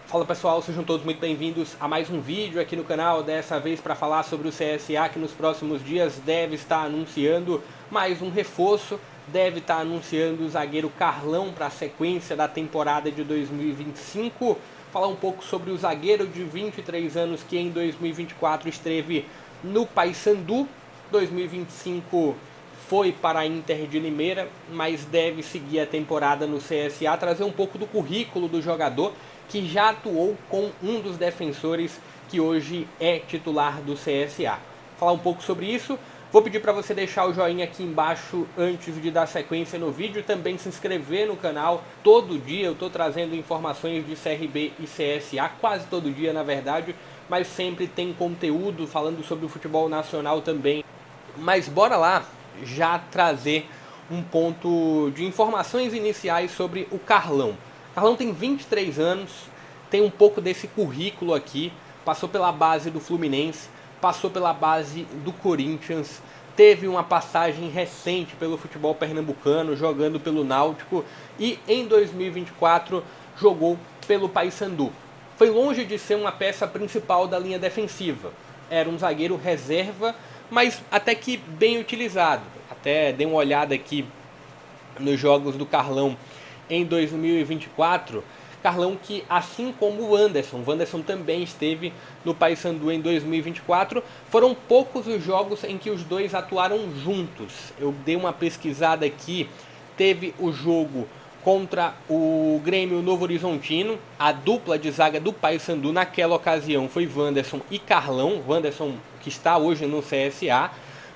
Fala pessoal, sejam todos muito bem-vindos a mais um vídeo aqui no canal, dessa vez para falar sobre o CSA, que nos próximos dias deve estar anunciando mais um reforço, deve estar anunciando o zagueiro Carlão para a sequência da temporada de 2025, falar um pouco sobre o zagueiro de 23 anos que em 2024 esteve no Paysandu, 2025 foi para a Inter de Limeira, mas deve seguir a temporada no CSA, trazer um pouco do currículo do jogador que já atuou com um dos defensores que hoje é titular do CSA. Falar um pouco sobre isso, vou pedir para você deixar o joinha aqui embaixo antes de dar sequência no vídeo, também se inscrever no canal. Todo dia eu estou trazendo informações de CRB e CSA, quase todo dia na verdade, mas sempre tem conteúdo falando sobre o futebol nacional também. Mas bora lá já trazer um ponto de informações iniciais sobre o Carlão. Carlão tem 23 anos, tem um pouco desse currículo aqui, passou pela base do Fluminense, passou pela base do Corinthians, teve uma passagem recente pelo futebol pernambucano, jogando pelo Náutico, e em 2024 jogou pelo Paysandu. Foi longe de ser uma peça principal da linha defensiva, era um zagueiro reserva, mas até que bem utilizado. Até dei uma olhada aqui nos jogos do Carlão em 2024, Carlão que, assim como o Wanderson também esteve no Paysandu em 2024, foram poucos os jogos em que os dois atuaram juntos. Eu dei uma pesquisada aqui, teve o jogo contra o Grêmio Novo Horizontino, a dupla de zaga do Paysandu naquela ocasião foi Wanderson e Carlão, Wanderson que está hoje no CSA,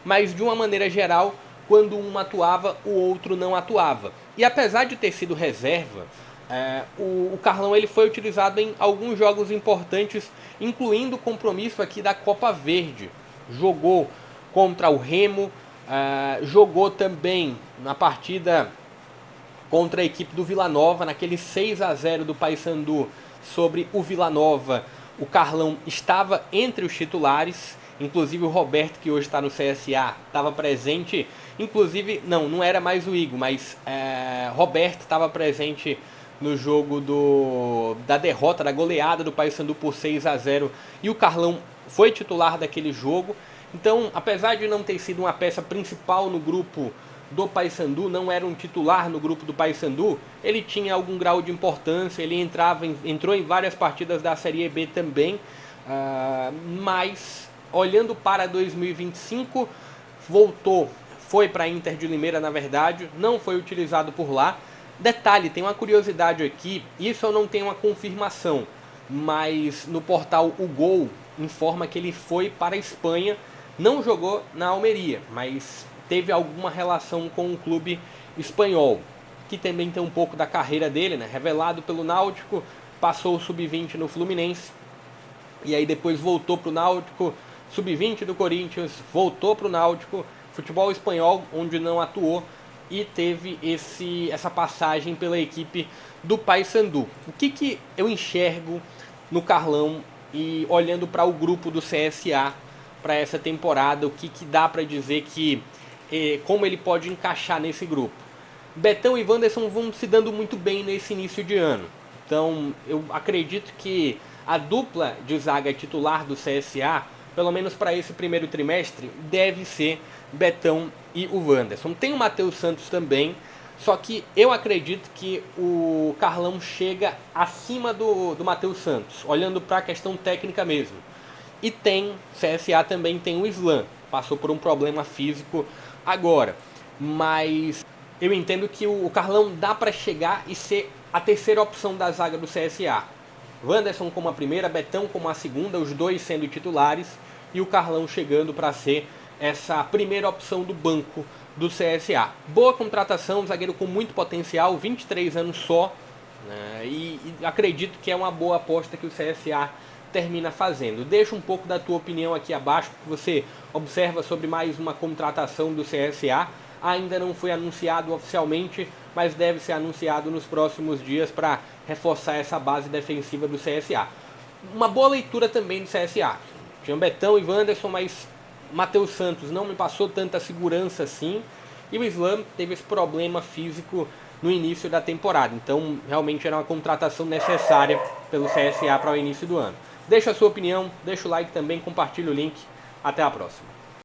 mas de uma maneira geral, quando um atuava, o outro não atuava. E apesar de ter sido reserva, o Carlão ele foi utilizado em alguns jogos importantes, incluindo o compromisso aqui da Copa Verde. Jogou contra o Remo, jogou também na partida contra a equipe do Vila Nova, naquele 6-0 do Paysandu sobre o Vila Nova. O Carlão estava entre os titulares, inclusive o Roberto, que hoje está no CSA, estava presente. Inclusive, não era mais o Igor, mas Roberto estava presente no jogo da derrota, da goleada do Paysandu por 6-0, e o Carlão foi titular daquele jogo. Então, apesar de não ter sido uma peça principal no grupo do Paysandu, não era um titular no grupo do Paysandu, ele tinha algum grau de importância, ele entrou em várias partidas da Série B também, mas olhando para 2025, foi para a Inter de Limeira na verdade, não foi utilizado por lá. Detalhe, tem uma curiosidade aqui, isso eu não tenho uma confirmação, mas no portal O Gol informa que ele foi para a Espanha, não jogou na Almeria, mas teve alguma relação com um clube espanhol, que também tem um pouco da carreira dele, né? Revelado pelo Náutico, passou o Sub-20 no Fluminense, e aí depois voltou para o Náutico, Sub-20 do Corinthians, voltou para o Náutico, futebol espanhol, onde não atuou, e teve essa passagem pela equipe do Paysandu. O que eu enxergo no Carlão e olhando para o grupo do CSA para essa temporada, o que dá para dizer como ele pode encaixar nesse grupo? Betão e Wanderson vão se dando muito bem nesse início de ano. Então eu acredito que a dupla de zaga titular do CSA, pelo menos para esse primeiro trimestre, deve ser Betão e o Wanderson. Tem o Matheus Santos também, só que eu acredito que o Carlão chega acima do Matheus Santos, olhando para a questão técnica mesmo. E CSA também tem o Islam, passou por um problema físico agora, mas eu entendo que o Carlão dá para chegar e ser a terceira opção da zaga do CSA. Wanderson como a primeira, Betão como a segunda, os dois sendo titulares, e o Carlão chegando para ser essa primeira opção do banco do CSA. Boa contratação, zagueiro com muito potencial, 23 anos só, né, e acredito que é uma boa aposta que o CSA termina fazendo. Deixa um pouco da tua opinião aqui abaixo, que você observa sobre mais uma contratação do CSA. Ainda não foi anunciado oficialmente, mas deve ser anunciado nos próximos dias para reforçar essa base defensiva do CSA. Uma boa leitura também do CSA. Tinha Betão e Wanderson, mas Matheus Santos não me passou tanta segurança assim. E o Islam teve esse problema físico no início da temporada. Então, realmente era uma contratação necessária pelo CSA para o início do ano. Deixa a sua opinião, deixa o like também, compartilha o link. Até a próxima.